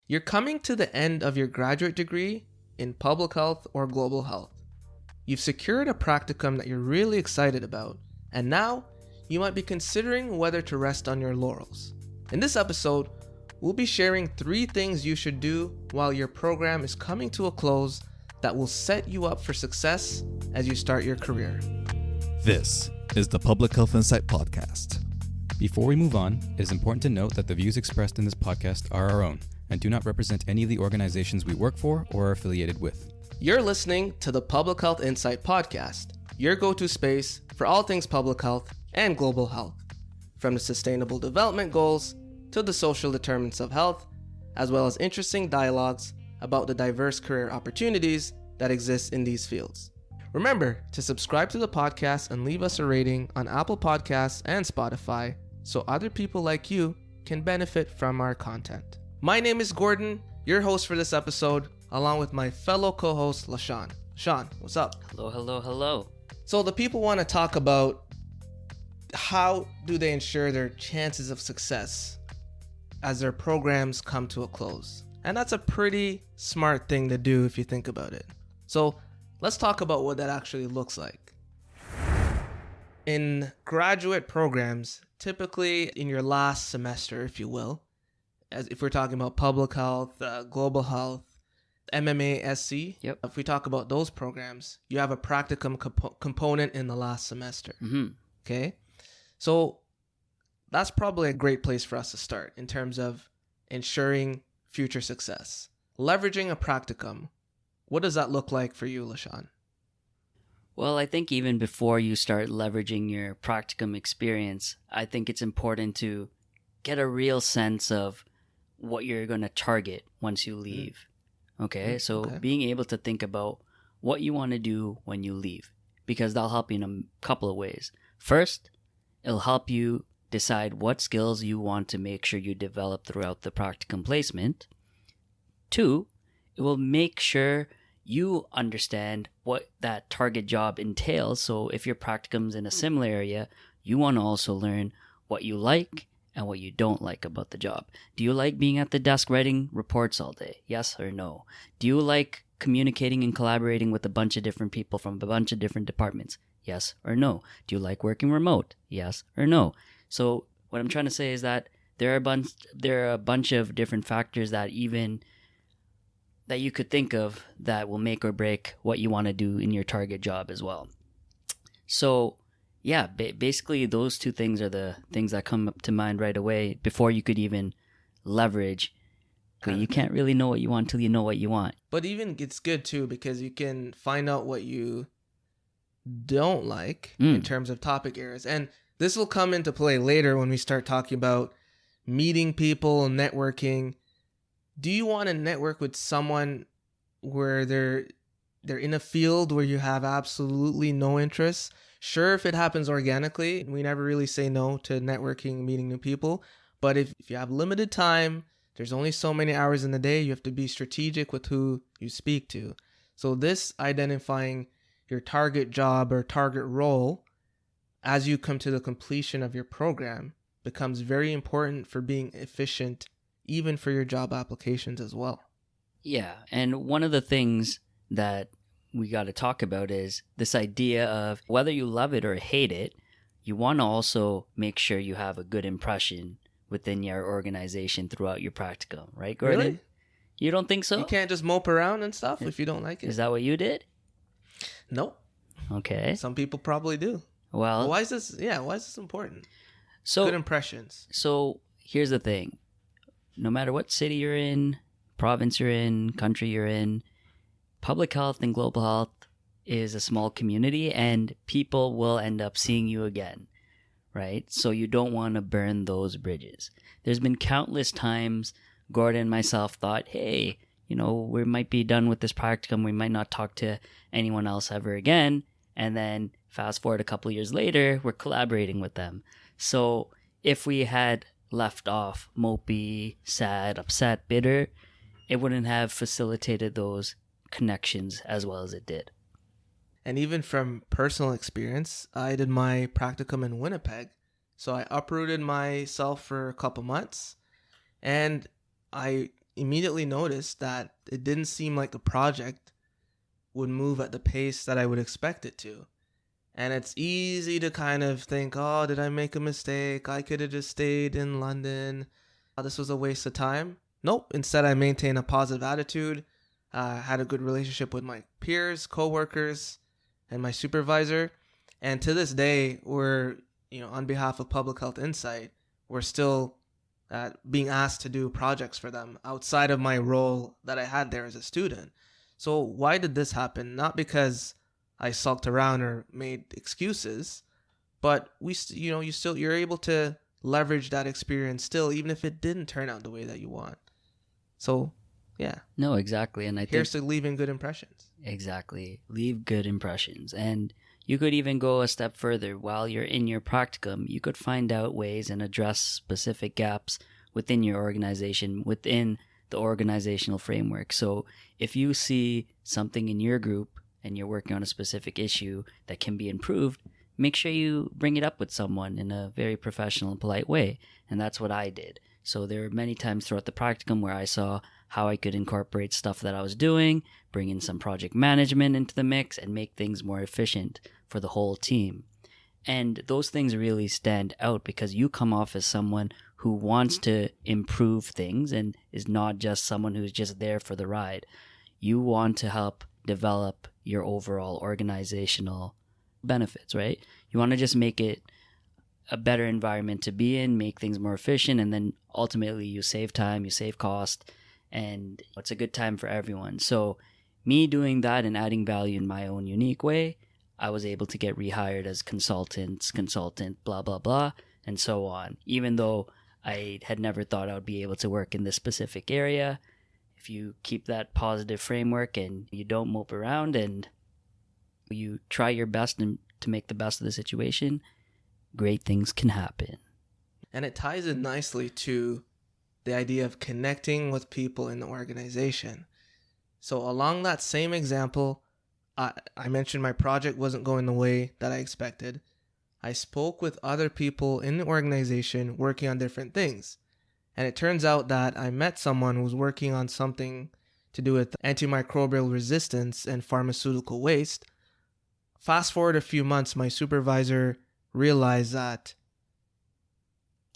You're coming to the end of your graduate degree in public health or global health. You've secured a practicum that you're really excited about, and now you might be considering whether to rest on your laurels. In this episode, we'll be sharing 3 things you should do while your program is coming to a close that will set you up for success as you start your career. This is the Public Health Insight Podcast. Before we move on, it is important to note that the views expressed in this podcast are our own and do not represent any of the organizations we work for or are affiliated with. You're listening to the Public Health Insight Podcast, your go-to space for all things public health and global health, from the Sustainable Development Goals to the social determinants of health, as well as interesting dialogues about the diverse career opportunities that exist in these fields. Remember to subscribe to the podcast and leave us a rating on Apple Podcasts and Spotify so other people like you can benefit from our content. My name is Gordon, your host for this episode, along with my fellow co-host, Leshawn. Leshawn, what's up? Hello. So the people want to talk about how do they ensure their chances of success as their programs come to a close. And that's a pretty smart thing to do if you think about it. So let's talk about what that actually looks like. In graduate programs, typically in your last semester, if you will, as if we're talking about public health, global health, MMA, SC, If we talk about those programs, you have a practicum component in the last semester. Mm-hmm. Okay? So that's probably a great place for us to start in terms of ensuring future success. Leveraging a practicum. What does that look like for you, Leshawn? Well, I think even before you start leveraging your practicum experience, I think it's important to get a real sense of what you're going to target once you leave. Okay? So being able to think about what you want to do when you leave, because that'll help you in a couple of ways. First, it'll help you decide what skills you want to make sure you develop throughout the practicum placement. 2, it will make sure you understand what that target job entails. So if your practicum's in a similar area, you want to also learn what you like and what you don't like about the job. Do you like being at the desk writing reports all day? Yes or no? Do you like communicating and collaborating with a bunch of different people from a bunch of different departments? Yes or no? Do you like working remote? Yes or no? So what I'm trying to say is that there are a bunch of different factors that you could think of that will make or break what you want to do in your target job as well. So yeah, basically those 2 things are the things that come up to mind right away before you could even leverage. You can't really know what you want until you know what you want. But even it's good too because you can find out what you don't like in terms of topic areas. And this will come into play later when we start talking about meeting people and networking. Do you want to network with someone where they're in a field where you have absolutely no interest? Sure, if it happens organically, we never really say no to networking, meeting new people. But if you have limited time, there's only so many hours in the day, you have to be strategic with who you speak to. So this identifying your target job or target role as you come to the completion of your program becomes very important for being efficient, even for your job applications as well. Yeah, and one of the things that we got to talk about is this idea of whether you love it or hate it, you want to also make sure you have a good impression within your organization throughout your practicum, right, Gordon? Really? You don't think so? You can't just mope around and stuff if you don't like it? Is that what you did? Nope. Okay. Some people probably do. Well, why is this important? So good impressions. So here's the thing. No matter what city you're in, province you're in, country you're in, public health and global health is a small community and people will end up seeing you again, right? So you don't want to burn those bridges. There's been countless times Gordon and myself thought, hey, we might be done with this practicum. We might not talk to anyone else ever again. And then fast forward a couple of years later, we're collaborating with them. So if we had left off mopey, sad, upset, bitter, it wouldn't have facilitated those connections as well as it did. And even from personal experience, I did my practicum in Winnipeg. So I uprooted myself for a couple months and I immediately noticed that it didn't seem like the project would move at the pace that I would expect it to. And it's easy to kind of think, oh, did I make a mistake? I could have just stayed in London. Oh, this was a waste of time. Nope. Instead, I maintained a positive attitude, had a good relationship with my peers, coworkers, and my supervisor. And to this day, we're, on behalf of Public Health Insight, we're still being asked to do projects for them outside of my role that I had there as a student. So why did this happen? Not because I sulked around or made excuses, but you're able to leverage that experience still, even if it didn't turn out the way that you want. So, yeah. No, exactly. And here's to leaving good impressions. Exactly. Leave good impressions. And you could even go a step further. While you're in your practicum, you could find out ways and address specific gaps within your organization, within the organizational framework. So if you see something in your group and you're working on a specific issue that can be improved, make sure you bring it up with someone in a very professional and polite way. And that's what I did. So there were many times throughout the practicum where I saw how I could incorporate stuff that I was doing, bring in some project management into the mix, and make things more efficient for the whole team. And those things really stand out because you come off as someone who wants to improve things and is not just someone who's just there for the ride. You want to help develop your overall organizational benefits, right? You want to just make it a better environment to be in, make things more efficient, and then ultimately you save time, you save cost, and it's a good time for everyone. So me doing that and adding value in my own unique way, I was able to get rehired as consultant, blah, blah, blah, and so on. Even though I had never thought I would be able to work in this specific area, if you keep that positive framework and you don't mope around and you try your best to make the best of the situation, great things can happen. And it ties in nicely to the idea of connecting with people in the organization. So along that same example, I mentioned my project wasn't going the way that I expected. I spoke with other people in the organization working on different things. And it turns out that I met someone who was working on something to do with antimicrobial resistance and pharmaceutical waste. Fast forward a few months, my supervisor realized that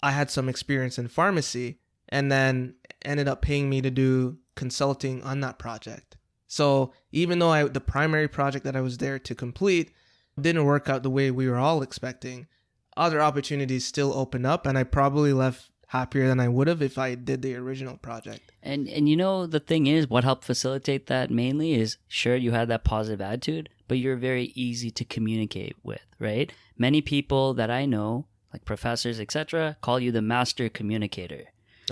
I had some experience in pharmacy and then ended up paying me to do consulting on that project. So even though the primary project that I was there to complete didn't work out the way we were all expecting, other opportunities still opened up, and I probably left happier than I would have if I did the original project. And the thing is, what helped facilitate that mainly is, sure, you had that positive attitude, but you're very easy to communicate with, right? Many people that I know, like professors, etc., call you the master communicator.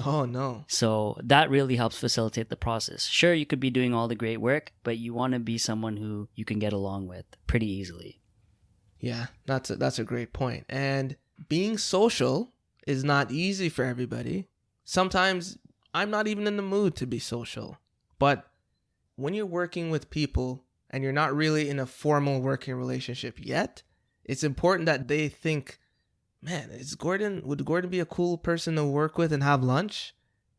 Oh, no. So that really helps facilitate the process. Sure, you could be doing all the great work, but you want to be someone who you can get along with pretty easily. Yeah, that's a great point. And being social is not easy for everybody. Sometimes I'm not even in the mood to be social. But when you're working with people and you're not really in a formal working relationship yet, it's important that they think, man, would Gordon be a cool person to work with and have lunch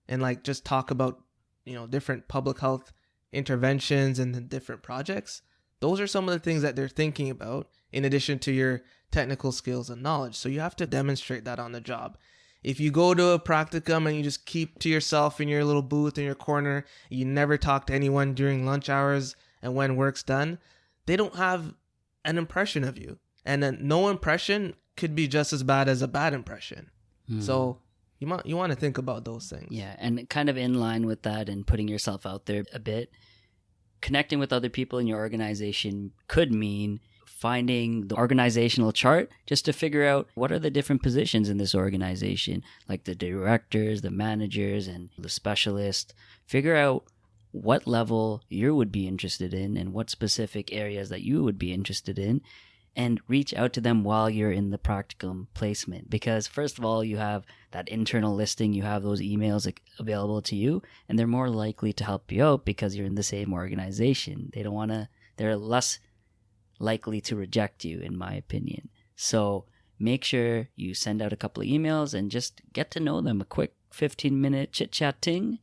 and like just talk about, different public health interventions and different projects? Those are some of the things that they're thinking about in addition to your technical skills and knowledge. So you have to demonstrate that on the job. If you go to a practicum and you just keep to yourself in your little booth in your corner, you never talk to anyone during lunch hours and when work's done, they don't have an impression of you. And then no impression could be just as bad as a bad impression. So you want to think about those things. Yeah, and kind of in line with that and putting yourself out there a bit, connecting with other people in your organization could mean finding the organizational chart just to figure out what are the different positions in this organization, like the directors, the managers, and the specialists. Figure out what level you would be interested in and what specific areas that you would be interested in, and reach out to them while you're in the practicum placement. Because first of all, you have that internal listing, you have those emails available to you, and they're more likely to help you out because you're in the same organization. They're less likely to reject you, in my opinion. So make sure you send out a couple of emails and just get to know them, a quick 15-minute chit-chat ting,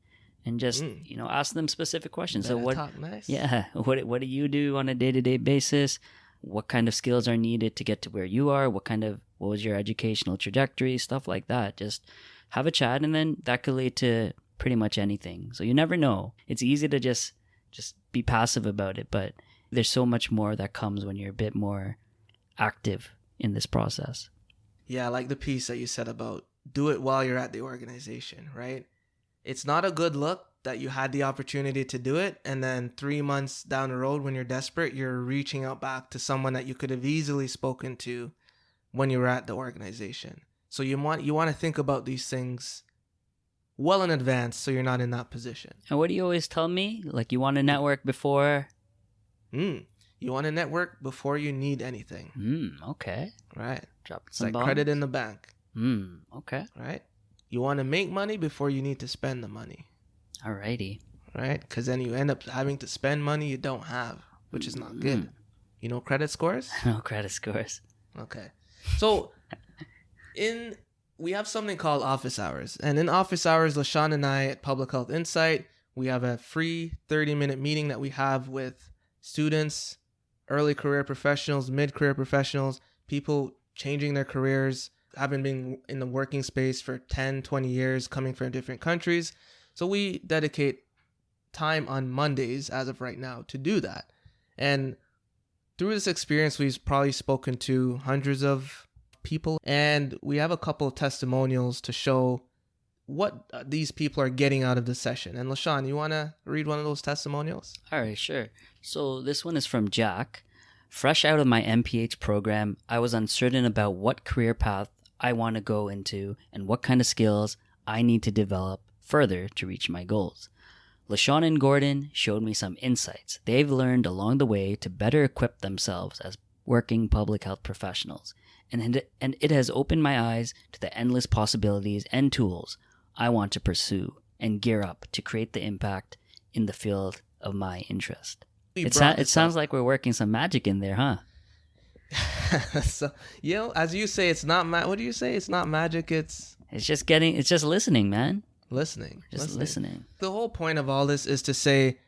and just, ask them specific questions. So Talk nice. Yeah. What do you do on a day-to-day basis? What kind of skills are needed to get to where you are? What was your educational trajectory? Stuff like that. Just have a chat, and then that could lead to pretty much anything. So you never know. It's easy to just be passive about it, but there's so much more that comes when you're a bit more active in this process. Yeah, I like the piece that you said about do it while you're at the organization, right? It's not a good look that you had the opportunity to do it, and then 3 months down the road when you're desperate, you're reaching out back to someone that you could have easily spoken to when you were at the organization. So you want to think about these things well in advance so you're not in that position. And what do you always tell me? Like, you want to network before? You want to network before you need anything. Okay. Right. Dropping It's some like bombs. credit in the bank. Okay. Right. You want to make money before you need to spend the money. Alrighty. Right? Because then you end up having to spend money you don't have, which is not good. You know credit scores? No credit scores. Okay. So we have something called office hours. And in office hours, LaShawn and I at Public Health Insight, we have a free 30-minute meeting that we have with students, early career professionals, mid-career professionals, people changing their careers, having been in the working space for 10, 20 years, coming from different countries. So we dedicate time on Mondays as of right now to do that. And through this experience, we've probably spoken to hundreds of people, and we have a couple of testimonials to show what these people are getting out of the session. And LaShawn, you want to read one of those testimonials? All right, sure. So this one is from Jack. Fresh out of my MPH program, I was uncertain about what career path I want to go into and what kind of skills I need to develop further to reach my goals. LaShawn and Gordon showed me some insights they've learned along the way to better equip themselves as working public health professionals. And it has opened my eyes to the endless possibilities and tools I want to pursue and gear up to create the impact in the field of my interest. It sounds like we're working some magic in there, huh? So, as you say, it's not what do you say? It's not magic. It's just listening, man. Listening. Listening. The whole point of all this is to say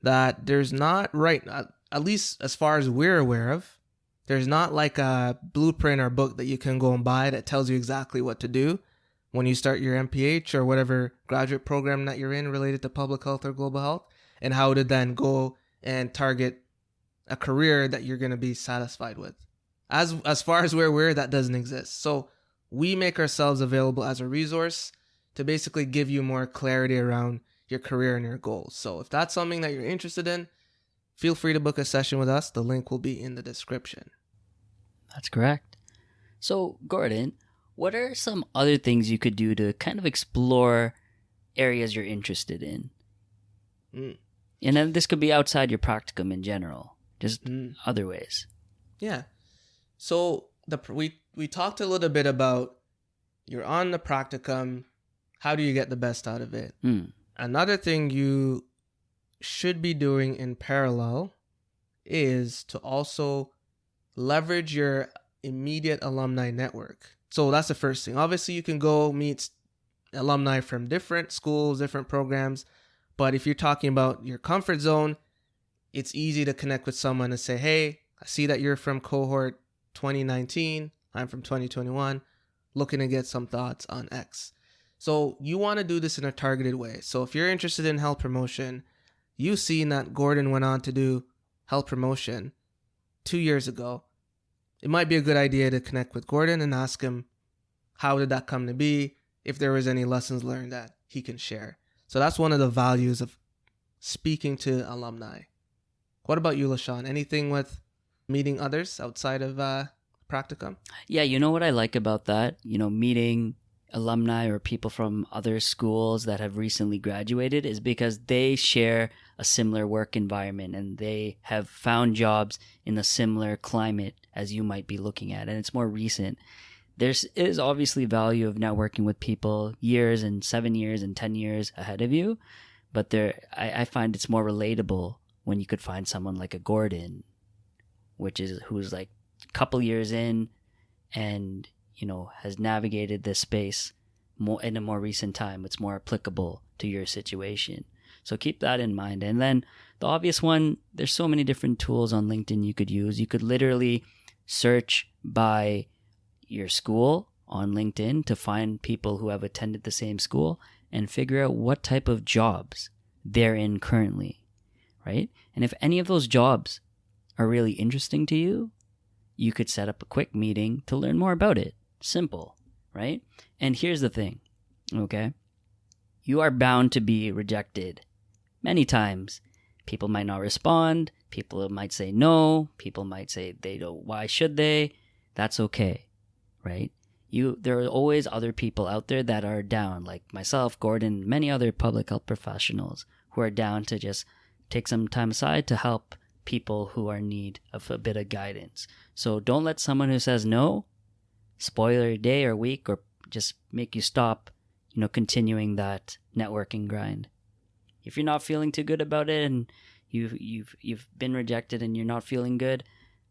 that there's not at least as far as we're aware of, there's not like a blueprint or book that you can go and buy that tells you exactly what to do when you start your MPH or whatever graduate program that you're in related to public health or global health, and how to then go and target a career that you're going to be satisfied with. As far as we're aware, that doesn't exist. So we make ourselves available as a resource to basically give you more clarity around your career and your goals. So if that's something that you're interested in, feel free to book a session with us. The link will be in the description. That's correct. So, Gordon, what are some other things you could do to kind of explore areas you're interested in? And then this could be outside your practicum in general, just other ways. Yeah. So we talked a little bit about you're on the practicum. How do you get the best out of it? Another thing you should be doing in parallel is to also leverage your immediate alumni network. So that's the first thing. Obviously, you can go meet alumni from different schools, different programs. But if you're talking about your comfort zone, it's easy to connect with someone and say, hey, I see that you're from cohort 2019. I'm from 2021. Looking to get some thoughts on X. So you want to do this in a targeted way. So if you're interested in health promotion, you've seen that Gordon went on to do health promotion 2 years ago. It might be a good idea to connect with Gordon and ask him, how did that come to be? If there was any lessons learned that he can share. So that's one of the values of speaking to alumni. What about you, LaShawn? Anything with meeting others outside of practicum? Yeah, you know what I like about that? Meeting alumni or people from other schools that have recently graduated is because they share a similar work environment and they have found jobs in a similar climate as you might be looking at, and it's more recent. There is obviously value of networking with people years and 7 years and 10 years ahead of you, but I find it's more relatable when you could find someone like a Gordon, who's like a couple years in and has navigated this space more in a more recent time. It's more applicable to your situation. So keep that in mind. And then the obvious one, there's so many different tools on LinkedIn you could use. You could literally search by your school on LinkedIn to find people who have attended the same school and figure out what type of jobs they're in currently, right? And if any of those jobs are really interesting to you, you could set up a quick meeting to learn more about it. Simple, right? And here's the thing, okay? You are bound to be rejected many times. People might not respond. People might say no. People might say they don't. Why should they? That's okay, right? There are always other people out there that are down, like myself, Gordon, many other public health professionals who are down to just take some time aside to help people who are in need of a bit of guidance. So don't let someone who says no spoil your day or week or just make you stop, continuing that networking grind. If you're not feeling too good about it and you've been rejected and you're not feeling good,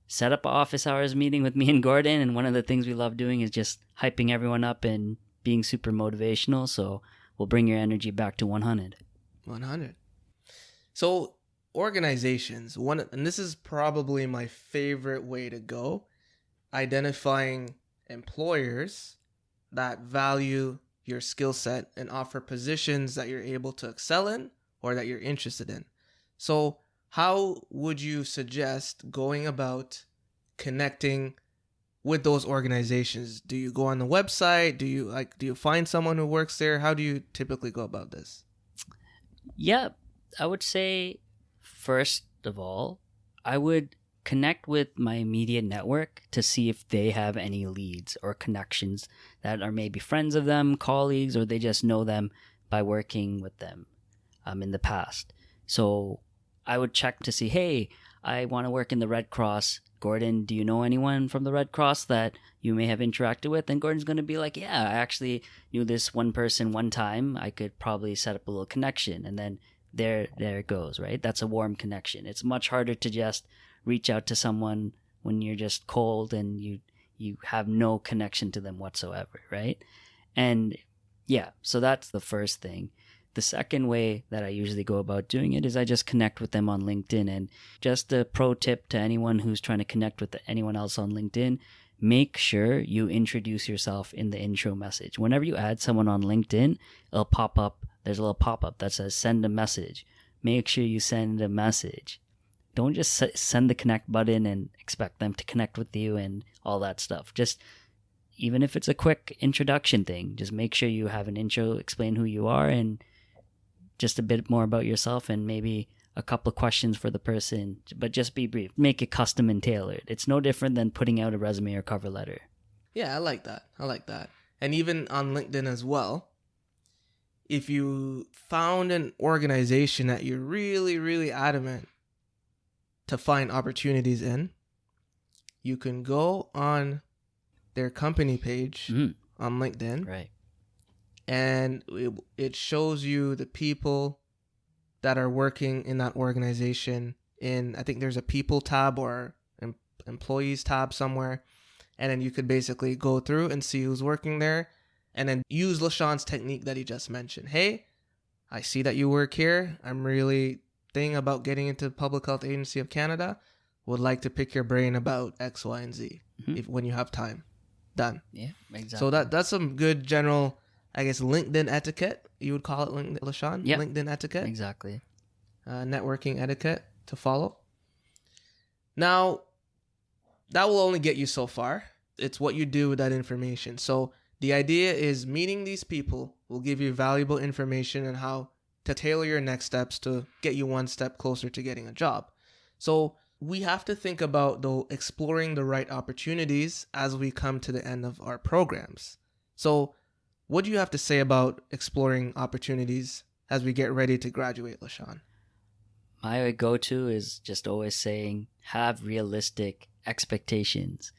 set up an office hours meeting with me and Gordon. And one of the things we love doing is just hyping everyone up and being super motivational. So we'll bring your energy back to 100. 100. So organizations, and this is probably my favorite way to go, identifying employers that value your skill set and offer positions that you're able to excel in or that you're interested in. So how would you suggest going about connecting with those organizations? Do you go on the website? Do you find someone who works there? How do you typically go about this? Yeah, I would say, first of all, I would connect with my immediate network to see if they have any leads or connections that are maybe friends of them, colleagues, or they just know them by working with them in the past. So I would check to see, hey, I want to work in the Red Cross. Gordon, do you know anyone from the Red Cross that you may have interacted with? And Gordon's going to be like, yeah, I actually knew this one person one time. I could probably set up a little connection. And then there it goes, right? That's a warm connection. It's much harder to just reach out to someone when you're just cold and you have no connection to them whatsoever, right? And yeah, so that's the first thing. The second way that I usually go about doing it is I just connect with them on LinkedIn. And just a pro tip to anyone who's trying to connect with anyone else on LinkedIn, make sure you introduce yourself in the intro message. Whenever you add someone on LinkedIn, it'll pop up. There's a little pop-up that says send a message. Make sure you send a message. Don't just send the connect button and expect them to connect with you and all that stuff. Just, even if it's a quick introduction thing, just make sure you have an intro, explain who you are and just a bit more about yourself and maybe a couple of questions for the person, but just be brief. Make it custom and tailored. It's no different than putting out a resume or cover letter. Yeah, I like that. And even on LinkedIn as well, if you found an organization that you're really, really adamant to find opportunities in, you can go on their company page on LinkedIn. Right. And it shows you the people that are working in that organization I think there's a people tab or employees tab somewhere. And then you could basically go through and see who's working there and then use Leshawn's technique that he just mentioned. Hey, I see that you work here. I'm really thinking about getting into Public Health Agency of Canada. Would like to pick your brain about X, Y, and Z when you have time. Done. Yeah, exactly. So that's some good general, I guess, LinkedIn etiquette. You would call it, LeSean? Yep. LinkedIn etiquette. Exactly. Networking etiquette to follow. Now, that will only get you so far. It's what you do with that information. So the idea is meeting these people will give you valuable information on how to tailor your next steps to get you one step closer to getting a job. So we have to think about exploring the right opportunities as we come to the end of our programs. So what do you have to say about exploring opportunities as we get ready to graduate, Leshawn? My go-to is just always saying, have realistic expectations.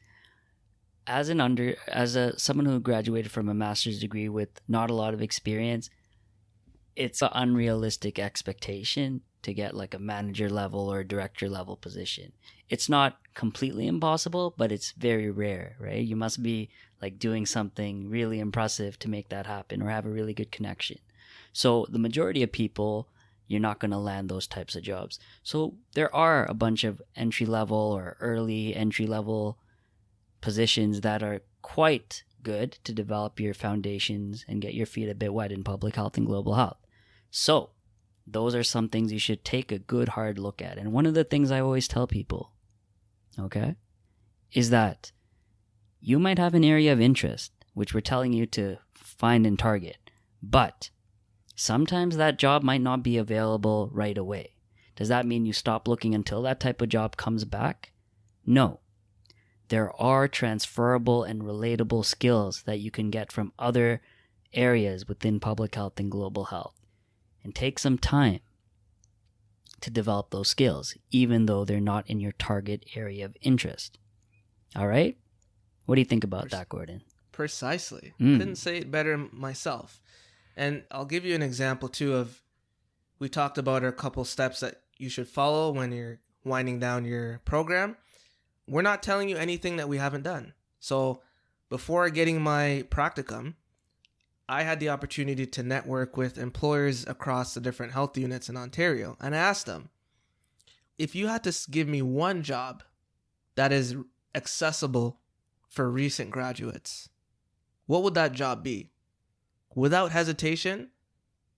As someone who graduated from a master's degree with not a lot of experience, it's an unrealistic expectation to get like a manager level or a director level position. It's not completely impossible, but it's very rare, right? You must be like doing something really impressive to make that happen or have a really good connection. So the majority of people, you're not going to land those types of jobs. So there are a bunch of entry level or early entry level positions that are quite good to develop your foundations and get your feet a bit wet in public health and global health. So those are some things you should take a good hard look at. And one of the things I always tell people, okay, is that you might have an area of interest, which we're telling you to find and target, but sometimes that job might not be available right away. Does that mean you stop looking until that type of job comes back? No. There are transferable and relatable skills that you can get from other areas within public health and global health. And take some time to develop those skills, even though they're not in your target area of interest. All right? What do you think about that, Gordon? Precisely. Couldn't say it better myself. And I'll give you an example too of, we talked about a couple steps that you should follow when you're winding down your program. We're not telling you anything that we haven't done. So before getting my practicum, I had the opportunity to network with employers across the different health units in Ontario. And I asked them, if you had to give me one job that is accessible for recent graduates, what would that job be? Without hesitation,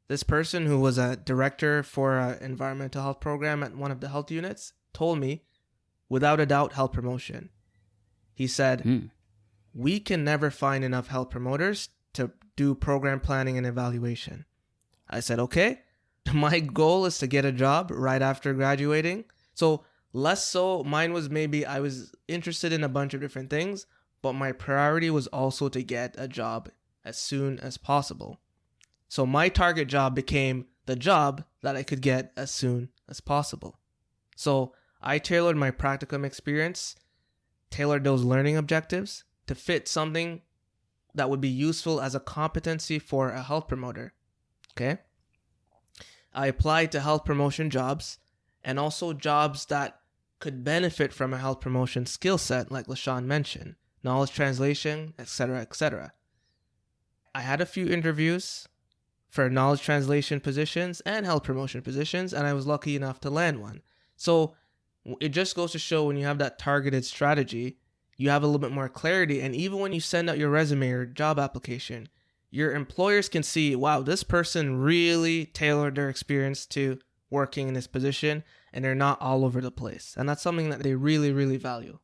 this person who was a director for an environmental health program at one of the health units told me, without a doubt, health promotion. He said, we can never find enough health promoters to do program planning and evaluation. I said, okay, my goal is to get a job right after graduating. So less so, mine was maybe I was interested in a bunch of different things, but my priority was also to get a job as soon as possible. So my target job became the job that I could get as soon as possible. So I tailored my practicum experience, tailored those learning objectives to fit something that would be useful as a competency for a health promoter. Okay? I applied to health promotion jobs and also jobs that could benefit from a health promotion skill set, like Leshawn mentioned, knowledge translation, etc., etc. I had a few interviews for knowledge translation positions and health promotion positions, and I was lucky enough to land one. So it just goes to show, when you have that targeted strategy, you have a little bit more clarity. And even when you send out your resume or job application, your employers can see, wow, this person really tailored their experience to working in this position, and they're not all over the place. And that's something that they really, really value.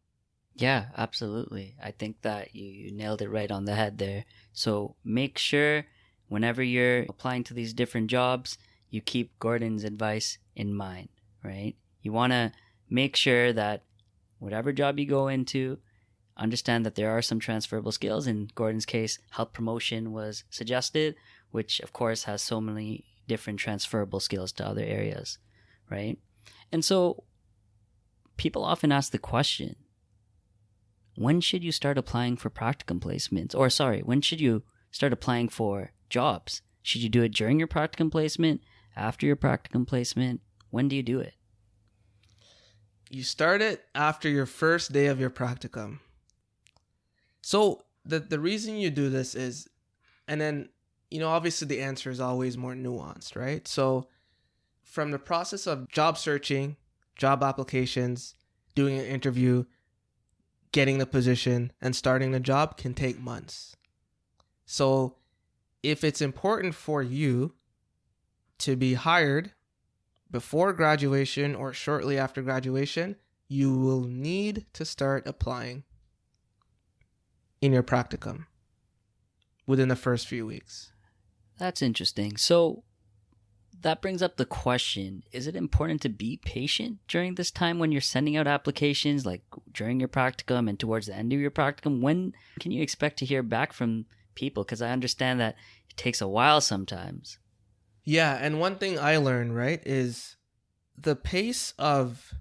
Yeah, absolutely. I think that you nailed it right on the head there. So make sure whenever you're applying to these different jobs, you keep Gordon's advice in mind, right? You want to make sure that whatever job you go into, understand that there are some transferable skills. In Gordon's case, health promotion was suggested, which of course has so many different transferable skills to other areas, right? And so people often ask the question, when should you start applying for practicum placements? Or when should you start applying for jobs? Should you do it during your practicum placement, after your practicum placement? When do you do it? You start it after your first day of your practicum. So the reason you do this is, and then, obviously the answer is always more nuanced, right? So from the process of job searching, job applications, doing an interview, getting the position, and starting the job can take months. So if it's important for you to be hired before graduation or shortly after graduation, you will need to start applying in your practicum within the first few weeks. That's interesting. So that brings up the question, is it important to be patient during this time when you're sending out applications, like during your practicum and towards the end of your practicum? When can you expect to hear back from people? Because I understand that it takes a while sometimes. Yeah, and one thing I learned, right, is the pace of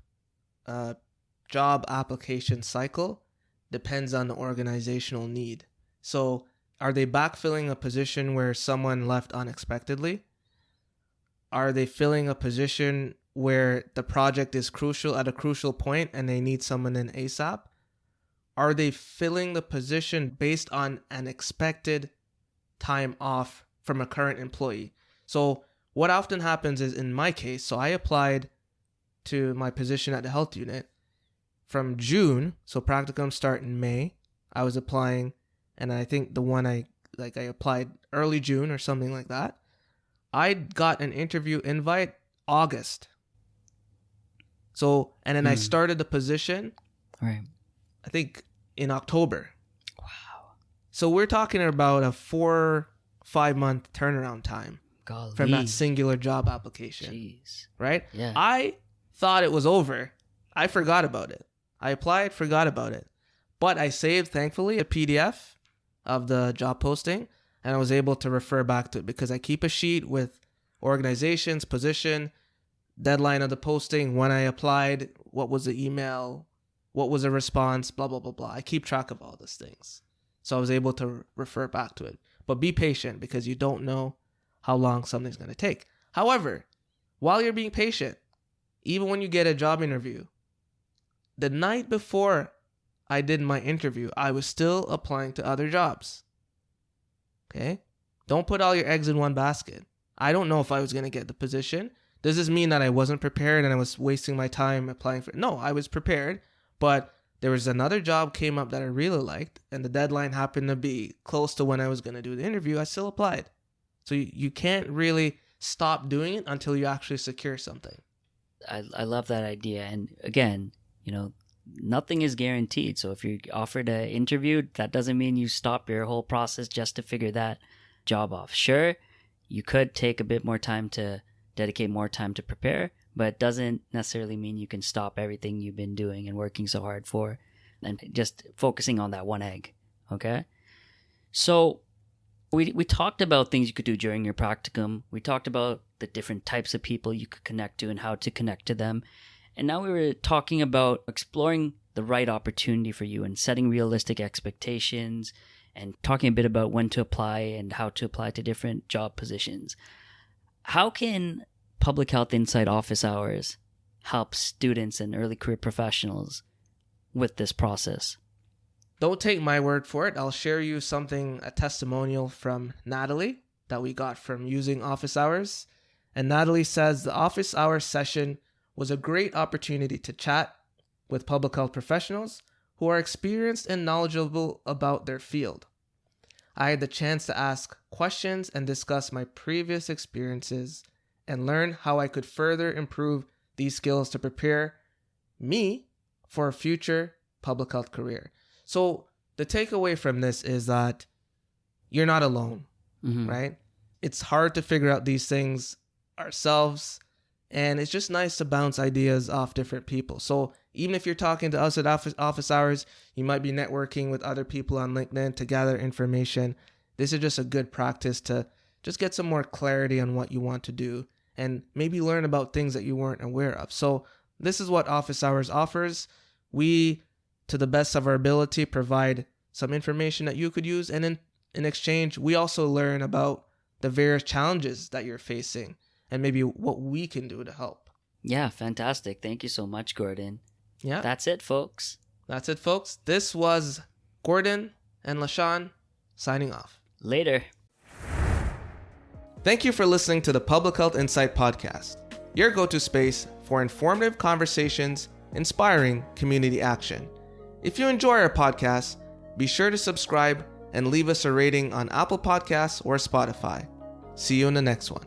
job application cycle depends on the organizational need. So are they backfilling a position where someone left unexpectedly? Are they filling a position where the project is crucial at a crucial point and they need someone in ASAP? Are they filling the position based on an expected time off from a current employee? So what often happens is, in my case, so I applied to my position at the health unit from June. So practicum start in May. I was applying, and I think the one I applied early June or something like that. I got an interview invite August. So, and then I started the position, Right. I think in October. Wow. So we're talking about a 4-5 month turnaround time Golly. from that singular job application. Jeez. Right? Yeah. I thought it was over. I forgot about it. I applied, forgot about it. But I saved, thankfully, a PDF of the job posting, and I was able to refer back to it because I keep a sheet with organizations, position, deadline of the posting, when I applied, what was the email, what was the response, blah, blah, blah, blah. I keep track of all these things. So I was able to refer back to it. But be patient because you don't know how long something's going to take. However, while you're being patient, even when you get a job interview, the night before I did my interview, I was still applying to other jobs. Okay? Don't put all your eggs in one basket. I don't know if I was going to get the position. Does this mean that I wasn't prepared and I was wasting my time applying for it? No, I was prepared, but there was another job came up that I really liked, and the deadline happened to be close to when I was going to do the interview. I still applied. So you can't really stop doing it until you actually secure something. I love that idea. And again, nothing is guaranteed. So if you're offered an interview, that doesn't mean you stop your whole process just to figure that job off. Sure, you could take a bit more time to dedicate more time to prepare, but it doesn't necessarily mean you can stop everything you've been doing and working so hard for and just focusing on that one egg. Okay? So we talked about things you could do during your practicum. We talked about the different types of people you could connect to and how to connect to them. And now we were talking about exploring the right opportunity for you and setting realistic expectations and talking a bit about when to apply and how to apply to different job positions. How can Public Health Insight office hours help students and early career professionals with this process? Don't take my word for it. I'll share you a testimonial from Natalie that we got from using office hours. And Natalie says the office hours session was a great opportunity to chat with public health professionals who are experienced and knowledgeable about their field. I had the chance to ask questions and discuss my previous experiences and learn how I could further improve these skills to prepare me for a future public health career. So the takeaway from this is that you're not alone, right? It's hard to figure out these things ourselves, and it's just nice to bounce ideas off different people. So even if you're talking to us at office hours, you might be networking with other people on LinkedIn to gather information. This is just a good practice to just get some more clarity on what you want to do and maybe learn about things that you weren't aware of. So this is what office hours offers. We, to the best of our ability, provide some information that you could use. And in exchange, we also learn about the various challenges that you're facing and maybe what we can do to help. Yeah, fantastic. Thank you so much, Gordon. Yeah. That's it, folks. This was Gordon and Leshawn signing off. Later. Thank you for listening to the Public Health Insight Podcast, your go-to space for informative conversations, inspiring community action. If you enjoy our podcast, be sure to subscribe and leave us a rating on Apple Podcasts or Spotify. See you in the next one.